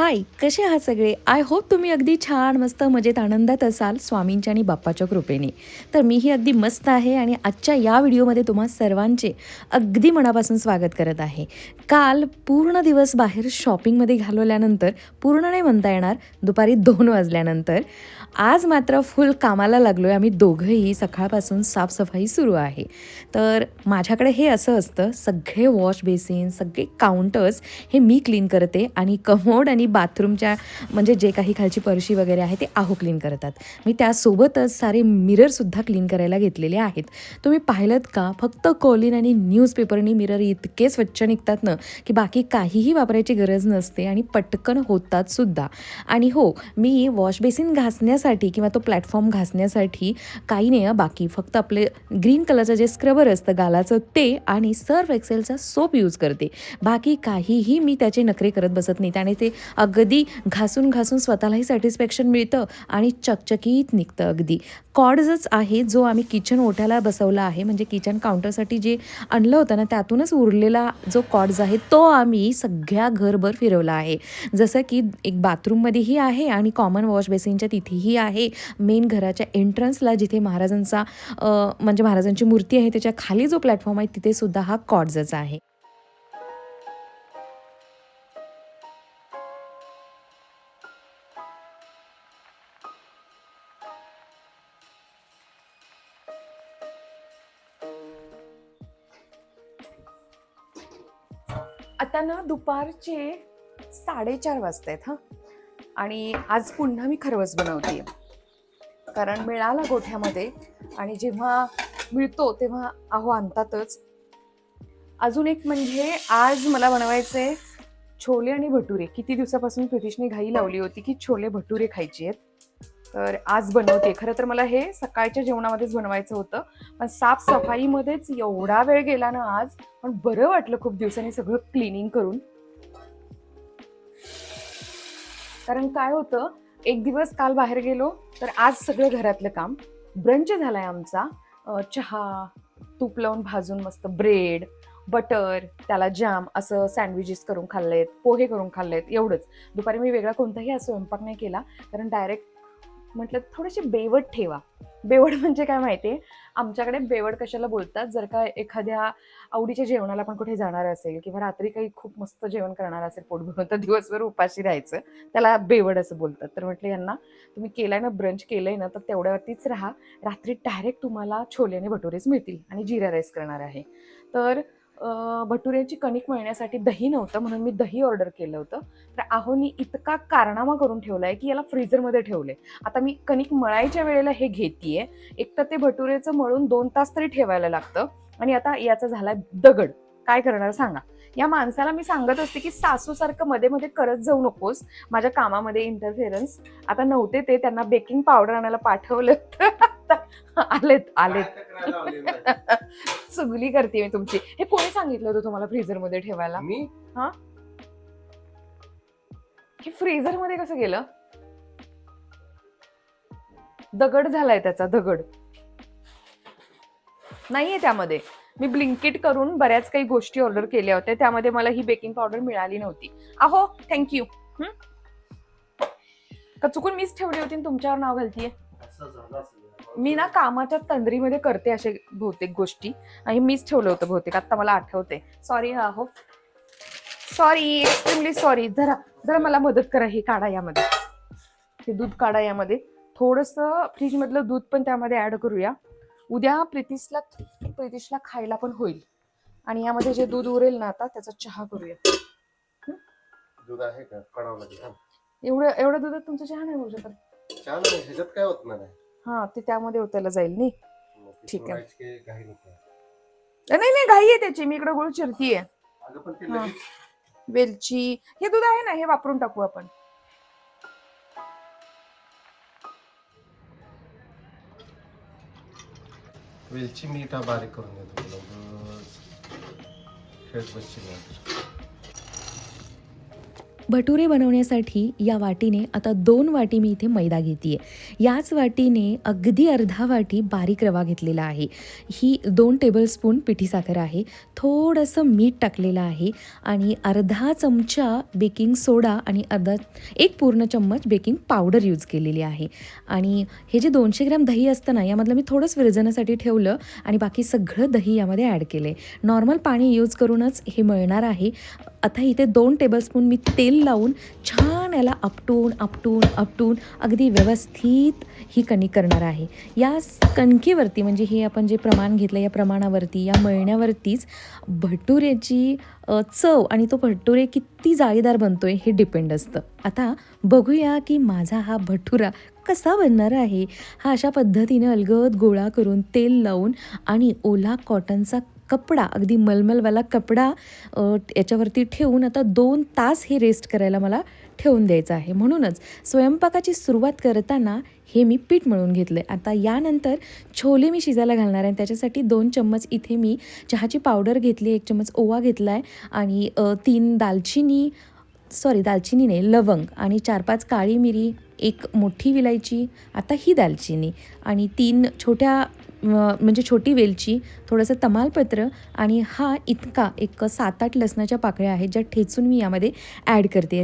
हाय, कसे आहात सगळे? आय होप तुम्ही अगदी छान, मस्त, मजेत, आनंदात असाल स्वामींच्या आणि बाप्पाच्या कृपेने. तर मीही अगदी मस्त आहे आणि आजच्या या व्हिडिओमध्ये तुम्हा सर्वांचे अगदी मनापासून स्वागत करत आहे. काल पूर्ण दिवस बाहेर शॉपिंगमध्ये घालवल्यानंतर, पूर्ण नाही म्हणता येणार, दुपारी 2 वाजल्यानंतर आज मात्र फुल कामाला लागलो आहे आम्ही दोघंही. सकाळपासून साफसफाई सुरू आहे. तर माझ्याकडे हे असं असतं, सगळे वॉश बेसिन, सगळे काउंटर्स हे मी क्लीन करते आणि कमोड आणि बाथरूमच्या म्हणजे जे काही खालची फरशी वगैरे आहे ते आहो क्लीन करतात. मी त्यासोबतच सारे मिररसुद्धा क्लीन करायला घेतलेले आहेत. तुम्ही पाहिलंत का? फक्त कॉलिन आणि न्यूजपेपरनी मिरर इतके स्वच्छ निघतात ना, की बाकी काहीही वापरायची गरज नसते आणि पटकन होतात सुद्धा. आणि हो, मी वॉश बेसिन घासण्यासाठी किंवा तो प्लॅटफॉर्म घासण्यासाठी काही नाही बाकी फक्त आपले ग्रीन कलरचं जे स्क्रबर असतं गालाचं ते आणि सर्फ एक्सेलचा सोप यूज करते. बाकी काहीही मी त्याचे नखरे करत बसत नाही. त्याने ते अगदी घासून घासून स्वतःलाही सॅटिस्फॅक्शन मिळतं आणि चकचकीत निघतं अगदी. कॉर्ड्सच आहे जो आम्ही किचन ओट्याला बसवला आहे, म्हणजे किचन काउंटरसाठी जे आणलं होतं ना त्यातूनच उरलेला जो कॉर्ड्स आहे तो आम्ही सगळ्या घरभर फिरवला आहे. जसं की एक बाथरूममध्येही आहे आणि कॉमन वॉश बेसिनच्या तिथेही आहे. मेन घराच्या एंट्रन्सला जिथे महाराजांचा म्हणजे महाराजांची मूर्ती आहे त्याच्या खाली जो प्लॅटफॉर्म आहे तिथे सुद्धा हा कॉर्ड्सच आहे. आता ना दुपारचे 4:30 वाजतायत हां. आणि आज पुन्हा मी खरवस बनवते कारण मिळाला गोठ्यामध्ये आणि जेव्हा मिळतो तेव्हा अहो आणतातच. अजून एक म्हणजे आज मला बनवायचे छोले आणि भटुरे. किती दिवसापासून प्रितीशने घाई लावली होती की छोले भटुरे खायचे आहेत. तर आज बनवते. खरं तर मला हे सकाळच्या जेवणामध्येच बनवायचं होतं, पण साफसफाईमध्येच एवढा वेळ गेला ना आज. पण बरं वाटलं खूप दिवसांनी सगळं क्लिनिंग करून. कारण काय होतं, एक दिवस काल बाहेर गेलो तर आज सगळं घरातलं काम. ब्रंच झालाय आमचा. चहा, तूप लावून भाजून मस्त ब्रेड, बटर, त्याला जाम असं सँडविचेस करून खाल्लेत, पोहे करून खाल्लेत, एवढंच. दुपारी मी वेगळा कोणताही असं स्वयंपाक नाही केला कारण डायरेक्ट म्हटलं थोडेसे बेवड ठेवा. बेवड म्हणजे काय माहितीये, आमच्याकडे बेवड कशाला बोलतात, जर का एखाद्या आवडीच्या जेवणाला पण कुठे जाणार असेल किंवा रात्री काही खूप मस्त जेवण करणार असेल पोट भरून तर दिवसभर उपाशी राहायचं, त्याला बेवड असं बोलतात. तर म्हटलं यांना तुम्ही केलाय ना, ब्रंच केलंय ना, तर तेवढ्यावरतीच राहा. रात्री डायरेक्ट तुम्हाला छोले आणि भटुरेच मिळतील आणि जिरा राईस करणार आहे. तर भटुऱ्याची कणिक मळण्यासाठी दही नव्हतं म्हणून मी दही ऑर्डर केलं होतं. तर आहोनी इतका कारनामा करून ठेवलाय की याला फ्रीझरमध्ये ठेवले. आता मी कणिक मळायच्या वेळेला हे घेतीये. एक तर ते भटुरेचं मळून 2 तास तरी ठेवायला लागतं आणि आता याचा झालाय दगड. काय करणार सांगा? या माणसाला मी सांगत असते की सासूसारखं मध्ये मध्ये करत जाऊ नकोस, माझ्या कामामध्ये इंटरफेरन्स. आता नव्हते ते, त्यांना बेकिंग पावडर आणायला पाठवलं तर आलेत आलेत. चुगली करते मी तुमची. हे कोणी सांगितलं होतं तुम्हाला फ्रीझर मध्ये ठेवायला? मी हा, हे फ्रीझर मध्ये कसं गेलं? दगड झालाय त्याचा, दगड नाहीये त्यामध्ये. मी ब्लिंकिट करून बऱ्याच काही गोष्टी ऑर्डर केल्या होत्या, त्यामध्ये मला ही बेकिंग पावडर मिळाली नव्हती. अहो थँक्यू. का चुकून मीच ठेवली होती आणि तुमच्यावर नाव घालतीये? मी ना कामाच्या तंद्रीमध्ये करते असे बहुतेक गोष्टी आणि मीच ठेवलं होतं बहुतेक, आता मला आठवते. सॉरी अहो, सॉरी, एक्स्ट्रीमली सॉरी. जरा जरा मला मदत करा, हे काढा यामध्ये, हे दूध काढा यामध्ये. थोडंसं फ्रीज मधलं दूध पण त्यामध्ये ऍड करूया. उद्या प्रितिशला खायला पण होईल. आणि यामध्ये जे दूध उरेल ना आता त्याचा चहा करूया. दूध आहे का? कडावं एवढं दुधात तुमचा चहा नाही होऊ शकत. चहा नाही, ह्याच्यात काय होत नाही. हा, ते त्यामध्ये ओतायला जाईल नाही. ठीक आहे. घाई नको. नाही नाही, घाई आहे त्याची. मी इकडे गुळ चिरतीये. अगं पण ते लगेच वेलची, हे दूध आहे ना, हे वापरून टाकू आपण. वेलची मी इथं बारीक करून देतो तुला. खेळत बसची नाही. भटुरे बनवण्यासाठी या वाटीने आता 2 वाटी मी इथे मैदा घेते आहे. याच वाटीने अगदी अर्धा वाटी बारीक रवा घेतलेला आहे. ही 2 टेबलस्पून पिठी साखर आहे. थोडंसं मीठ टाकलेलं आहे आणि अर्धा चमचा बेकिंग सोडा आणि 1 पूर्ण चम्मच बेकिंग पावडर यूज केलेली आहे. आणि हे जे 200 ग्रॅम दही असतं ना, यामधलं मी थोडंच विरजण्यासाठी ठेवलं आणि बाकी सगळं दही यामध्ये ॲड केलं आहे. नॉर्मल पाणी यूज करूनच हे मळणार आहे. आता इथे 2 टेबलस्पून मी तेल लावून छान याला आपटून अगदी व्यवस्थित ही कणिक करणार आहे. या कणकेवरती म्हणजे हे आपण जे प्रमाण घेतलं या प्रमाणावरती, या मळण्यावरतीच भटुऱ्याची चव आणि तो भटुरे किती जाळीदार बनतोय हे डिपेंड असतं. आता बघूया की माझा हा भटुरा कसा बनणार आहे. हा अशा पद्धतीने अलगद गोळा करून तेल लावून आणि ओला कॉटनचा कपडा, अगदी मलमलवाला कपडा याच्यावरती ठेवून आता 2 तास हे रेस्ट करायला मला ठेवून द्यायचं आहे. म्हणूनच स्वयंपाकाची सुरुवात करताना हे मी पीठ मळून घेतलं आहे. आता यानंतर छोले मी शिजायला घालणार आहे. त्याच्यासाठी 2 चम्मच इथे मी चहाची पावडर घेतली, 1 चम्मच ओवा घेतला आहे आणि 3 दालचिनी नाही, लवंग आणि 4-5 काळी मिरी, 1 मोठी विलायची, आता ही दालचिनी आणि 3 म्हणजे छोटी वेलची, थोडंसं तमालपत्र आणि हा इतका एक 7-8 लसणाच्या पाकळ्या आहेत ज्या ठेचून मी यामध्ये ॲड करते.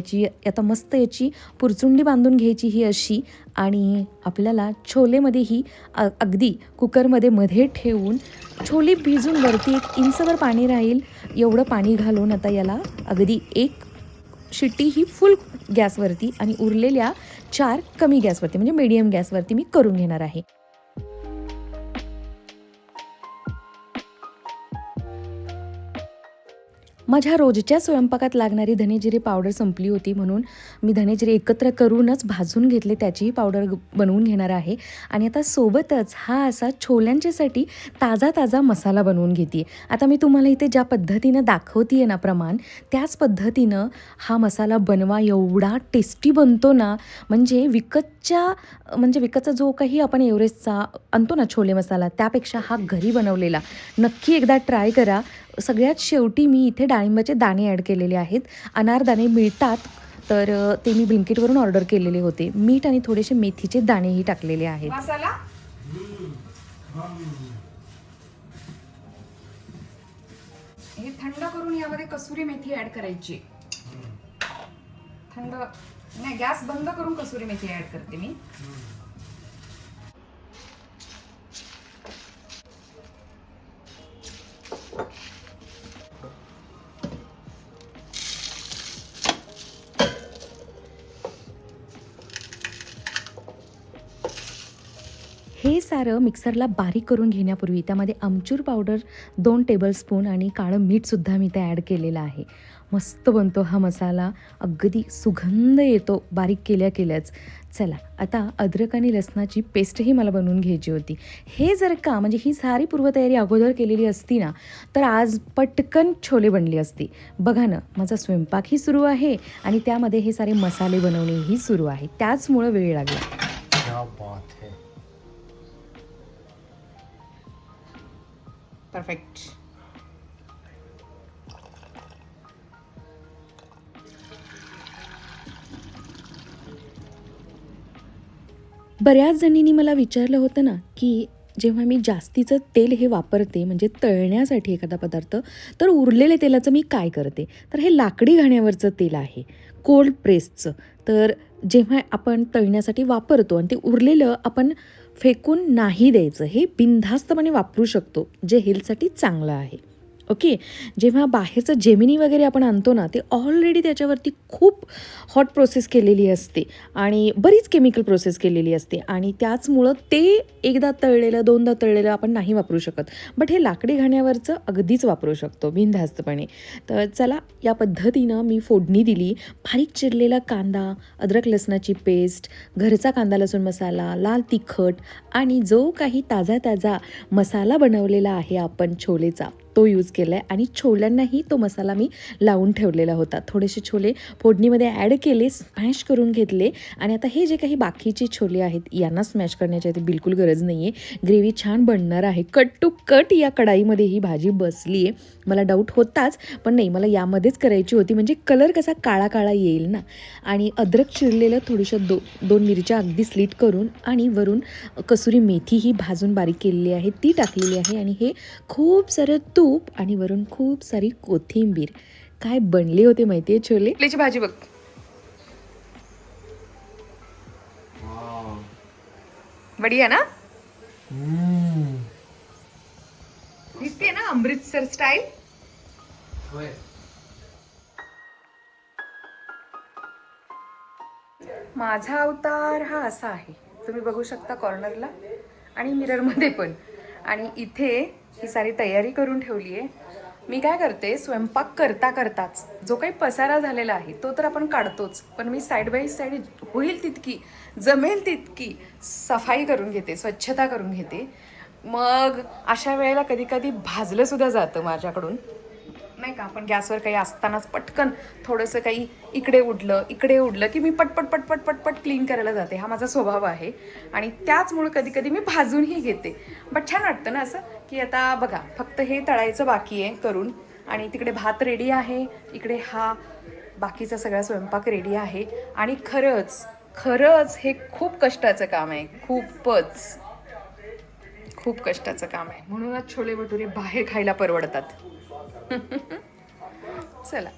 आता मस्त याची पुरचुंडी बांधून घ्यायची ही अशी आणि आपल्याला छोलेमध्ये ही अगदी कुकरमध्ये मध्ये ठेवून छोले भिजून वरती 1 इंचभर पाणी राहील एवढं पाणी घालून आता याला अगदी 1 शिट्टी ही फुल गॅसवरती आणि उरलेल्या 4 कमी गॅसवरती म्हणजे मीडियम गॅसवरती मी करून घेणार आहे. माझ्या रोजच्या स्वयंपाकात लागणारी धनेजिरे पावडर संपली होती म्हणून मी धनेजिरे एकत्र करूनच भाजून घेतले, त्याचीही पावडर बनवून घेणार आहे. आणि आता सोबतच हा असा छोल्यांच्यासाठी ताजा मसाला बनवून घेते. आता मी तुम्हाला इथे ज्या पद्धतीनं दाखवते आहे ना प्रमाण, त्याच पद्धतीनं हा मसाला बनवा. एवढा टेस्टी बनतो ना, म्हणजे विकतचा जो काही आपण एव्हरेस्टचा आणतो ना छोले मसाला, त्यापेक्षा हा घरी बनवलेला नक्की एकदा ट्राय करा. सगळ्यात शेवटी मी इथे डाळिंबाचे दाणे ॲड केलेले आहेत. अनारदाणे मिळतात तर ते मी ब्लिंकिटवरून ऑर्डर केलेले होते. मीठ आणि थोडेसे मेथीचे दाणेही टाकलेले आहेत. मसाला हे थंड करून यामध्ये कसुरी मेथी ऍड करायची. थंड नाही, गॅस बंद करून कसुरी मेथी ऍड करते मी. हे सारं मिक्सरला बारीक करून घेण्यापूर्वी त्यामध्ये आमचूर पावडर 2 टेबलस्पून आणि काळं मीठसुद्धा मी ते ॲड केलेलं आहे. मस्त बनतो हा मसाला, अगदी सुगंध येतो बारीक केल्याच. चला आता अद्रक आणि लसणाची पेस्टही मला बनवून घ्यायची होती. हे जर का म्हणजे ही सारी पूर्वतयारी अगोदर केलेली असती ना, तर आज पटकन छोले बनली असती. बघा ना, माझा स्वयंपाकही सुरू आहे आणि त्यामध्ये हे सारे मसाले बनवणेही सुरू आहे. त्याचमुळं वेळ लागला. क्या बात है. परफेक्ट. बऱ्याच जणींनी मला विचारलं होतं ना की जेव्हा मी जास्तीचं तेल हे वापरते म्हणजे तळण्यासाठी एखादा पदार्थ, तर उरलेल्या तेलाचं मी काय करते. तर हे लाकडी घाण्यावरचं तेल आहे, कोल्ड प्रेसचं. तर जेव्हा आपण तळण्यासाठी वापरतो आणि ते उरलेलं आपण फेकून नाही द्यायचं, हे बिनधास्तपणे वापरू शकतो, जे हेल्थसाठी चांगलं आहे. ओके. जेव्हा बाहेरचं जेमिनी वगैरे आपण आणतो ना, ते ऑलरेडी त्याच्यावरती खूप हॉट प्रोसेस केलेली असते आणि बरीच केमिकल प्रोसेस केलेली असते आणि त्याचमुळं ते एकदा तळलेलं 2दा तळलेलं आपण नाही वापरू शकत. बट हे लाकडी घाण्यावरचं अगदीच वापरू शकतो बिनधास्तपणे. तर चला, या पद्धतीनं मी फोडणी दिली. बारीक चिरलेला कांदा, अद्रक लसणाची पेस्ट, घरचा कांदा लसूण मसाला, लाल तिखट आणि जो काही ताजा मसाला बनवलेला आहे आपण छोलेचा, तो यूज केला आहे आणि छोल्यांनाही तो मसाला मी लावून ठेवलेला होता. थोडेसे छोले फोडणीमध्ये ॲड केले, स्मॅश करून घेतले आणि आता हे जे काही बाकीचे छोले आहेत यांना स्मॅश करण्याची आता बिलकुल गरज नाही आहे. ग्रेव्ही छान बनणार आहे. कट टू कट या कढाईमध्ये ही भाजी बसली आहे. मला डाऊट होताच, पण नाही, मला यामध्येच करायची होती, म्हणजे कलर कसा काळा काळा येईल ना. आणि अद्रक चिरलेलं थोडंसं दोन मिरच्या अगदी स्लीट करून आणि वरून कसुरी मेथी ही भाजून बारीक केलेली आहे ती टाकलेली आहे. आणि हे खूप सारं तूप आणि वरून खूप सारी कोथिंबीर. काय बनले होते माहिती आहे छोले. छोलेची भाजी बघ. बढिया ना, दिसते ना अमृतसर स्टाईल. माझा अवतार हा असा आहे, तुम्ही बघू शकता कॉर्नरला आणि मिररमध्ये पण. आणि इथे ही सारी तयारी करून ठेवली आहे. मी काय करते, स्वयंपाक करता करताच जो काही पसारा झालेला आहे तो तर आपण काढतोच, पण मी साईड बाय साईड होईल तितकी, जमेल तितकी सफाई करून घेते, स्वच्छता करून घेते. मग अशा वेळेला कधी कधी भाजलं सुद्धा जातं माझ्याकडून, नाही का. आपण गॅसवर काही असतानाच पटकन थोडंसं काही इकडे उडलं की मी पटपट पटपट पटपट क्लीन करायला जाते. हा माझा स्वभाव आहे आणि त्याचमुळे कधी कधी मी भाजूनही घेते. बट छान वाटतं ना असं, की आता बघा फक्त हे तळायचं बाकी आहे करून, आणि तिकडे भात रेडी आहे, इकडे हा बाकीचा सगळा स्वयंपाक रेडी आहे. आणि खरंच खरंच हे खूप कष्टाचं काम आहे, खूप कष्टाचं काम आहे. म्हणूनच छोले भटुरे बाहेर खायला परवडतात. चला,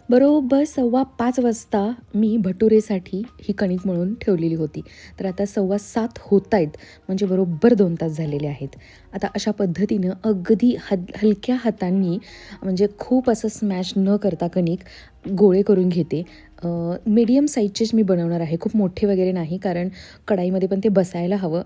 बरोबर 5:15 वाजता मी भटुरेसाठी ही कणिक मळून ठेवलेली होती. तर आता 6:15 होत आहेत, म्हणजे बरोबर 2 तास झालेले आहेत. आता अशा पद्धतीनं अगदी हलक्या हातांनी, म्हणजे खूप असं स्मॅश न करता कणिक गोळे करून घेते. मीडियम साईजचेच मी बनवणार आहे, खूप मोठे वगैरे नाही, कारण कढाईमध्ये पण ते बसायला हवं.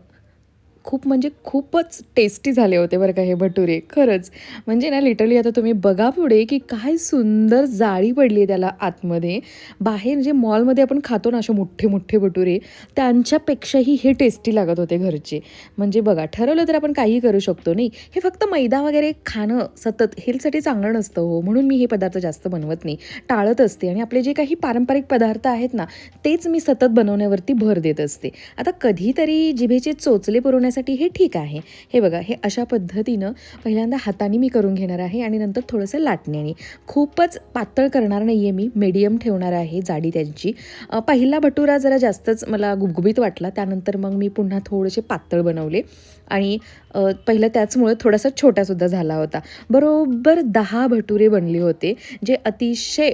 खूप म्हणजे खूपच टेस्टी झाले होते बरं का हे भटुरे, खरंच. म्हणजे ना लिटरली आता तुम्ही बघा पुढे, की काय सुंदर जाळी पडली आहे त्याला आतमध्ये. बाहेर जे मॉलमध्ये आपण खातो ना असे मोठे मोठे भटुरे, त्यांच्यापेक्षाही हे टेस्टी लागत होते घरचे. म्हणजे बघा, ठरवलं तर आपण काहीही करू शकतो नाही. हे फक्त मैदा वगैरे खाणं सतत हेल्थसाठी चांगलं नसतं हो, म्हणून मी हे पदार्थ जास्त बनवत नाही, टाळत असते. आणि आपले जे काही पारंपरिक पदार्थ आहेत ना, तेच मी सतत बनवण्यावरती भर देत असते. आता कधीतरी जिभेचे चोचले पुरवण्यासाठी हे ठीक आहे. हे बघा, हे अशा पद्धतीनं पहिल्यांदा हाताने मी करून घेणार आहे आणि नंतर थोडंसं लाटण्याने. खूपच पातळ करणार नाही आहे मी, मीडियम ठेवणार आहे जाडी त्यांची. पहिला भटुरा जरा जास्तच मला गुबगुबीत वाटला, त्यानंतर मग मी पुन्हा थोडेसे पातळ बनवले आणि पहिलं त्याचमुळे थोडासा छोटासुद्धा झाला होता. बरोबर 10 भटुरे बनले होते, जे अतिशय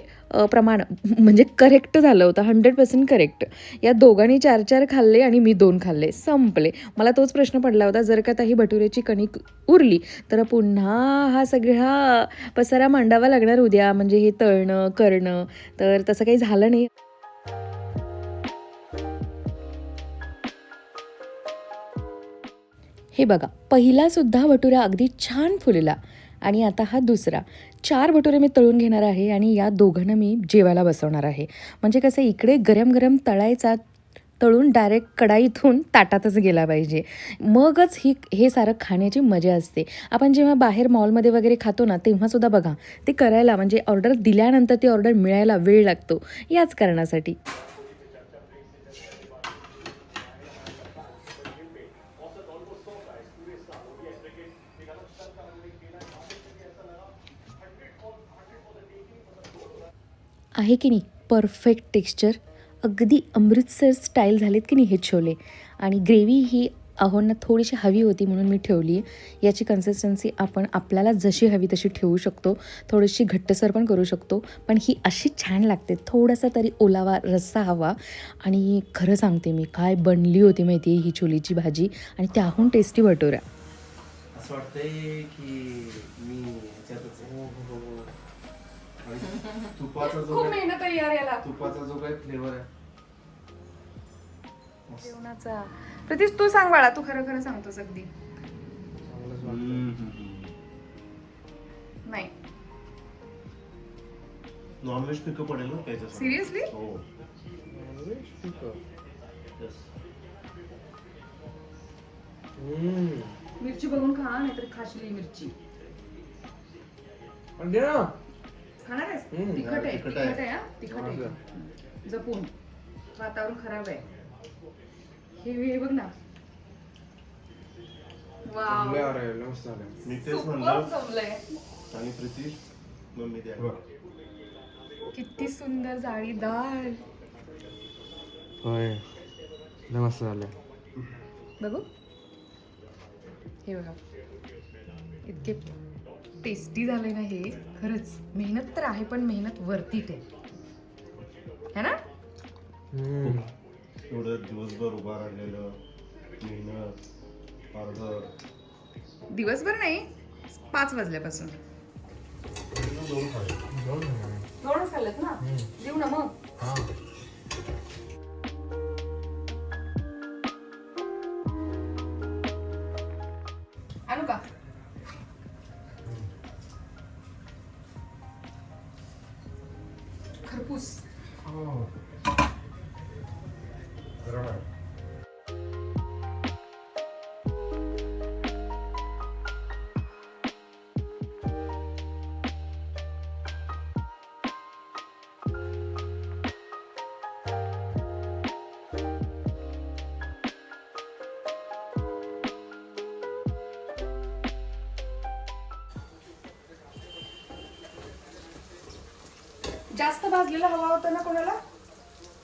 प्रमाण म्हणजे करेक्ट झालं होतं, 100% करेक्ट. या दोघांनी 4-4 खाल्ले आणि मी 2 खाल्ले, संपले. मला तोच प्रश्न पडला होता, जर का ही भटुऱ्याची कणिक उरली तर पुन्हा हा सगळा पसारा मांडावा लागणार उद्या, म्हणजे हे तळणं करणं. तर तसं काही झालं नाही. हे बघा, पहिलासुद्धा भटुरा अगदी छान फुलला आणि आता हा दुसरा. 4 भटुरे मी तळून घेणार आहे आणि या दोघांना मी जेवायला बसवणार आहे. म्हणजे कसं, इकडे गरम गरम तळायचा, तळून डायरेक्ट कढाईतून ताटातच गेला पाहिजे, मगच हे सारं खाण्याची मजा असते. आपण जेव्हा बाहेर मॉलमध्ये वगैरे खातो ना, तेव्हासुद्धा बघा, ते करायला, म्हणजे ऑर्डर दिल्यानंतर ती ऑर्डर मिळायला वेळ लागतो, याच कारणासाठी. आहे की नाही परफेक्ट टेक्स्चर, अगदी अमृतसर स्टाईल झालेत की नाही हे छोले. आणि ग्रेव्ही ही अहोंना थोडीशी हवी होती म्हणून मी ठेवली आहे. याची कन्सिस्टन्सी आपण आपल्याला जशी हवी तशी ठेवू शकतो, थोडीशी घट्टसर पण करू शकतो, पण ही अशी छान लागते. थोडासा तरी ओलावा रस्सा हवा. आणि खरं सांगते, मी काय बनली होती माहिती आहे ही छोलेची भाजी, आणि त्याहून टेस्टी भटुरा. असं वाटतंय की मी ह्याच्यातच आहे. आणि तुपाचा जो खूप काही मेहनत आहे यार याला. तुपाचा जो काही फ्लेवर आहे, जेवणाचा प्रतीश, तू सांग बाळा, तू खरं खरं सांगतोस अगदी. चांगलंच वाटतं. नाही, नॉनव्हेज पिकं पडेल ना त्याच्यासाठी. सिरियसली? हो. Yes. मिरची बघून खा, नाहीतर खाशील मिरची. पण दे ना. खाणार आहेस? हम्म, तिखट आहे, तिखट तिखट आहे. आहे हा, तिखट आहे. जपून. वातावरण खराब आहे. हे बघ ना. वाव. लय अरे लय मस्त झालं. मी तेच सुपर म्हणलं. जमलंय. आणि प्रीती मम्मी द्या. किती सुंदर जाळीदार. होय लय मस्त झालं. बघू. हे बघा. इतके टेस्टी झाले ना हे. खरंच मेहनत तर आहे पण मेहनत वरती आहे है ना. एवढं दिवसभर उभा राहिलेलं मेहनत अर्धर. दिवसभर नाही 5 वाजल्यापासून. दोनच खाल्लेत ना. देऊ ना मग. आणू का. खरपूस. जास्त भाजलेला हवा होता ना कोणाला.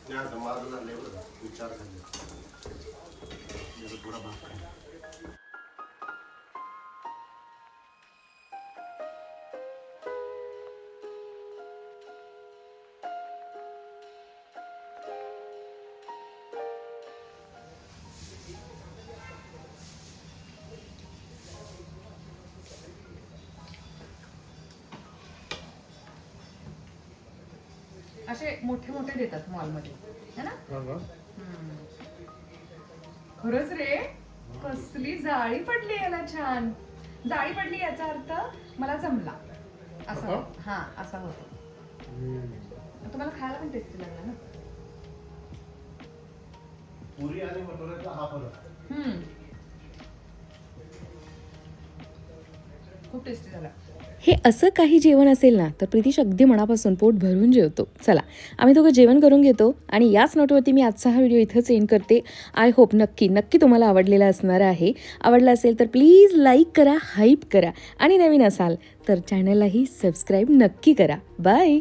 नाही आता माझं झालंय बरं. विचार झाले. थोडा भाग खाल्ला. असे मोठे मोठे देतात मॉलमध्ये है ना. खरंच रे. कसली जाळी पडली याला. छान जाळी पडली याचा अर्थ मला जमला असा. हा असा होतो. तुम्हाला खायला पण टेस्टी लागला ना. पुरी आणि भटुऱ्याचा हा फरक. खूप टेस्टी झाला. हे असं काही जेवण असेल ना तर प्रितीश अगदी मनापासून पोट भरून जेवतो. चला आम्ही दोघं जेवण करून घेतो आणि याच नोटवरती मी आजचा हा व्हिडिओ इथंच एंड करते. आय होप नक्की तुम्हाला आवडलेला असणार आहे. आवडला असेल तर प्लीज लाईक करा, हाईप करा आणि नवीन असाल तर चॅनललाही सबस्क्राईब नक्की करा. बाय.